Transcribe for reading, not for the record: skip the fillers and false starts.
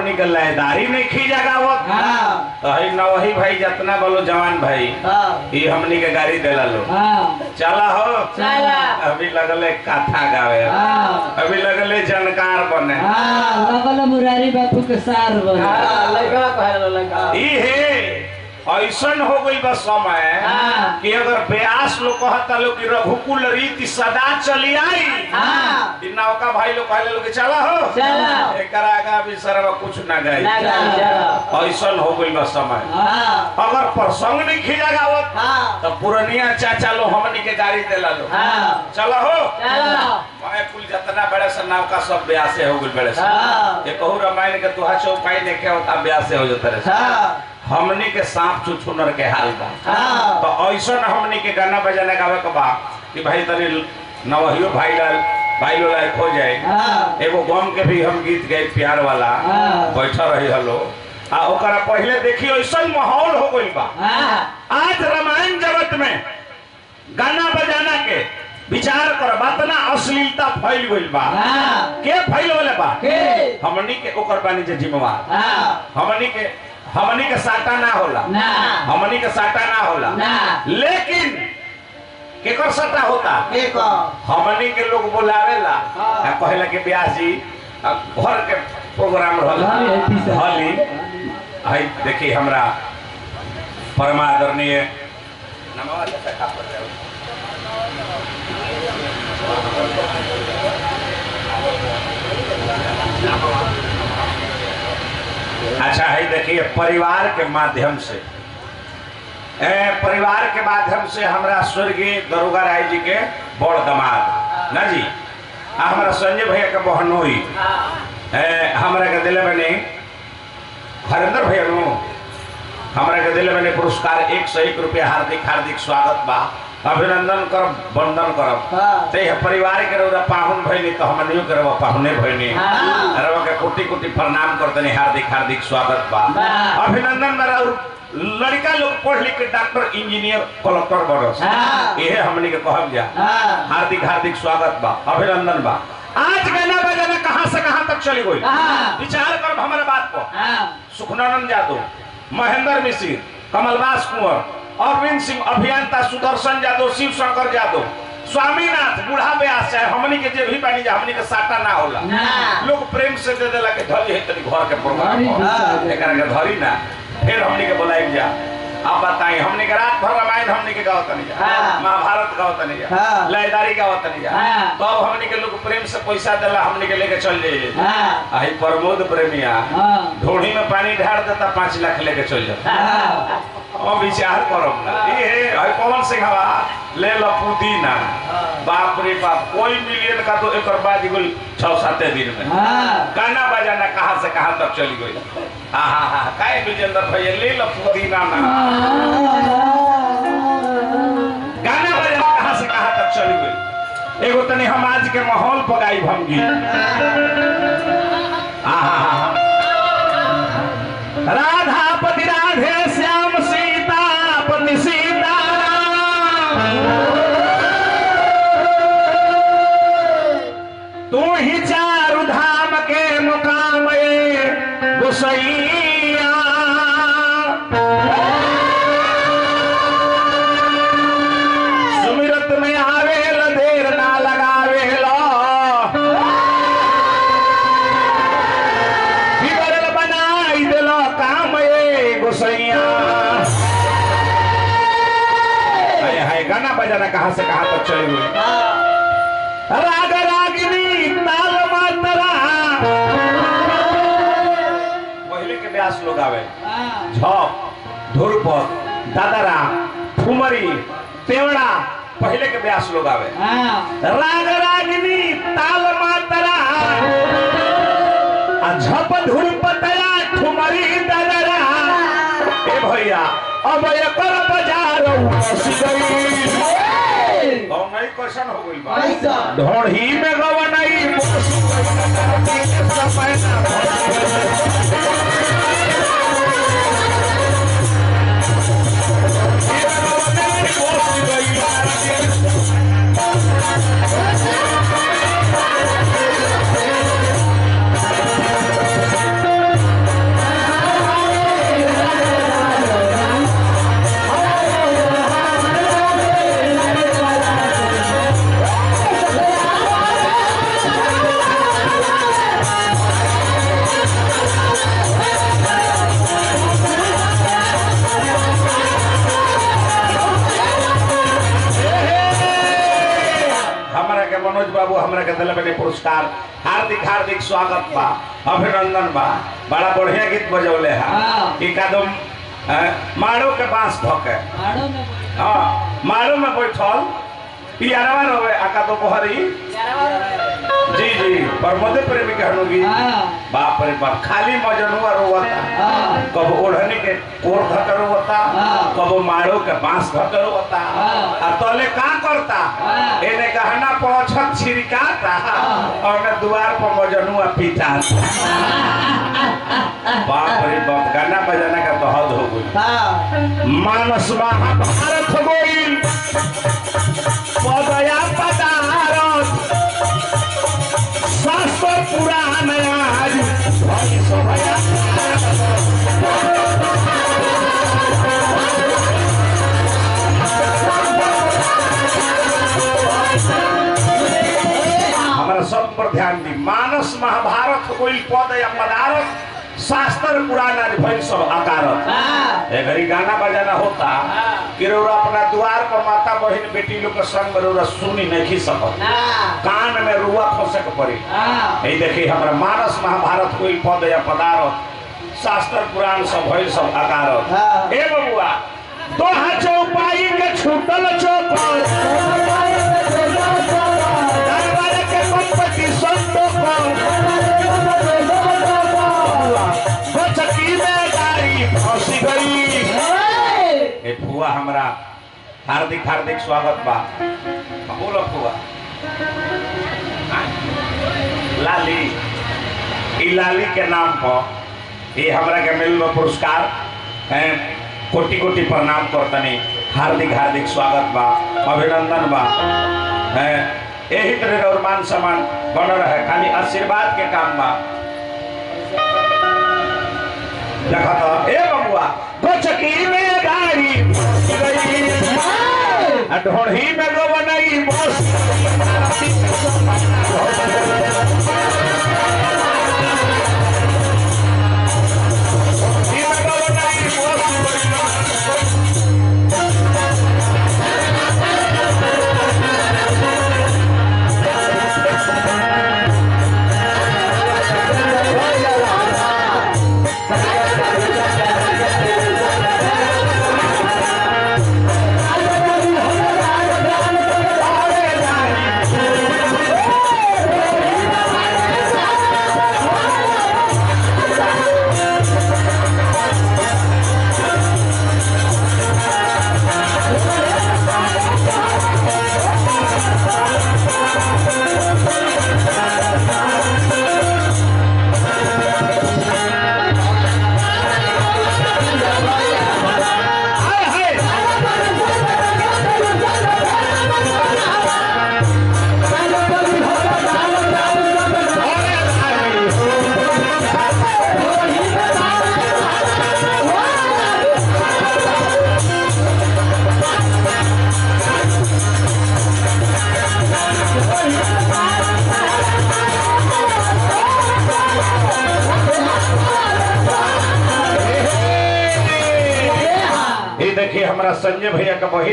हमनी के लयदारी नहीं खी जगावत तो है न वही भाई जितना बोलो जवान भाई ये हमनी के गाड़ी देला लो चला हो अभी लगले कथा गावे अभी लगले जानकार बने लगल मुरारी बापू के सार बने ऐसन हो गई बस समय कि अगर ब्यास लोग कहता लोग कि रघुकुल रीति सदा चली आई नौका भाई लोग कहले लोग चला हो एक आगा भी सरवा कुछ ना गई ऐसन हो गई बस समय अगर प्रसंग नहीं खिजा गावत तो पुरनिया चाचा लो हमनी के गाड़ी देला लो चला हो कुल जितना बड़े से नौका सब ब्यासे हो गई बड़े से ये कहू रामायण के तुहा चौपाई देखे होता ब्यासे हो जाता हमनी के सांप चुचुनर के हाल बा तो ऐसा हमनी के गाना बजाना गावे के बा कि भाई तनी नवहियो भाई लो लायक हो जाए एगो गम के भी हम गीत गए प्यार वाला बैठा रही हलो ओकरा पहले देखी ऐसा माहौल हो गई बा आज रामायण जगत में गाना बजाना के विचार कर बात ना अश्लीलता फैल गई बा के फैल वाले बा हमनी के ओकर बानी जे जिम्मेवार हमनी के साटा ना होला हमनी के साटा ना होला लेकिन केकर साटा होता हमनी के लोग बुलावेला कहला के ब्याह जी घर के प्रोग्राम रहली है देखी हमरा परमादरणीय अच्छा है देखिए परिवार के माध्यम से हमरा स्वर्गीय दरोगा राय जी के बड़ दमाद ना जी हमारा संजय भैया के बहनोई हमरा के दिले बने हरेंद्र भैया नो हमरा के दिले बने पुरस्कार 101 रुपया हार्दिक स्वागत बा अभिनंदन कर वंदन करब ते परिवार के रौदा पाहुन भइनी तो हमनियो के रवा पाहुने भइनी रवा के कोटि प्रणाम करतनी हार्दिक स्वागत बा अभिनंदन मेरा लड़का लोग पढ़ लिख के डॉक्टर इंजीनियर कलेक्टर बरस ये हमनी के कहब जा हार्दिक स्वागत बा अभिनंदन बा आज गाना बजाना कहां से कहां तक चली गई विचार कर हमारे बात को सुखनानंद यादव महेंद्र मिश्र कमलवास कुंवर अरविंद सिंह अभियंता सुदर्शन यादव शिव शंकर यादव स्वामीनाथ बूढ़ा ब्यास है हमनी के जे भी बानी जा हमनी के साटा ना होला लोग प्रेम से दे देला के धरी है तनी घर के प्रोग्राम एकरा के धरी ना फिर हमनी के बुलाई जा आप बताएं हमनी के रात भर रामायण हमनी के गावत नहीं जा महाभारत गावत नहीं जा लयदारी गावत नहीं जा तब हमनी के लोग प्रेम से पैसा देला हमनी के लेके चल जाइए आई प्रमोद प्रेमिया ढोड़ी में पानी ढार देता 5 लाख लेके चल जाता विचार करब ना ये पवन सिंह ले लो पुदीना बाप रे बाप कोई मिलियन का तो एक बाद 6-7 दिन में गाना बजाना कहां से कहां तक चली गई काय विजेंद्र भैया ले लो पुदीना ना गाना बजाना कहां से कहां तक चली गई एगो तनी हम आज के माहौल पगाई भंगी राधापति राधे श्याम सीतापति सीता तू ही चारु धाम के मुकाम गुसैया सुमिरत में आवेल देर ना लगावेला बिगड़ल बनाई दिलो काम गुसैया गाना बजाना कहां से कहां तक चले हुए राग रागिनी ताल मात्रा पहले के ब्यास लोग आवे झप धुरपद दादरा ठुमरी पेवड़ा पहले के ब्यास लोग आवे राग रागिनी ताल मात्रा झप धुरपतया ठुमरी दादरा ए भैया अब एकर बाजार नहीं क्वेश्चन हो गई बात ढोढ़ी में गवनाई के दिल बने पुरस्कार हार्दिक हार्दिक स्वागत बा अभिनंदन बा बड़ा बढ़िया गीत बजौले है कि कदम माड़ो के बांस धके हाँ माड़ो में बैठल पियारवा रहे आका तो बहरी जी जी प्रमोद प्रेमी के हनुगी बाप रे बाप खाली मजनुआ रोवता कब ओढ़नी के कोर धकर रोवता कब माड़ो के बांस धकर रोवता आ तले का करता एने गहना पछत छिड़काता और ने द्वार पर मजनुआ पिटाता बाप रे बाप गाना बजाना का तो हद हो गई मानस महाभारत हो गई पदया पदारत शास्त्र पुराण आज भई सोभया हमारा सब पर ध्यान दी मानस महाभारत कोई पद या पदारत शास्त्र पुराण आज भई सब आकारत ए घड़ी गाना बजाना होता कि रोरा अपना द्वार पर माता बहन बेटी लोग के संग रोरा सुनी नहीं सकत कान में रुआ फंसक पड़ी ए देखी हमरा मानस महाभारत कोई पद या पदारत शास्त्र पुराण सब भई सब आकारत ए बबुआ दोहा चौपाई के छूटल चौपर दरबार के कंपटीशन तो बचकी में गाड़ी फंसी गई ए फुआ हमरा हार्दिक हार्दिक स्वागत बा बोलो फुआ लाली ई लाली के नाम पर ये हमरा के मिल में पुरस्कार कोटि कोटि प्रणाम करतनी हार्दिक हार्दिक स्वागत बा अभिनंदन बा यही तरह और मान सम्मान बन रहे खाली आशीर्वाद के काम बा देखा तो ए बबुआ बचकी में गाड़ी ढोढ़ी में गो बनई बस देखिए हमारा संजय भैया का वही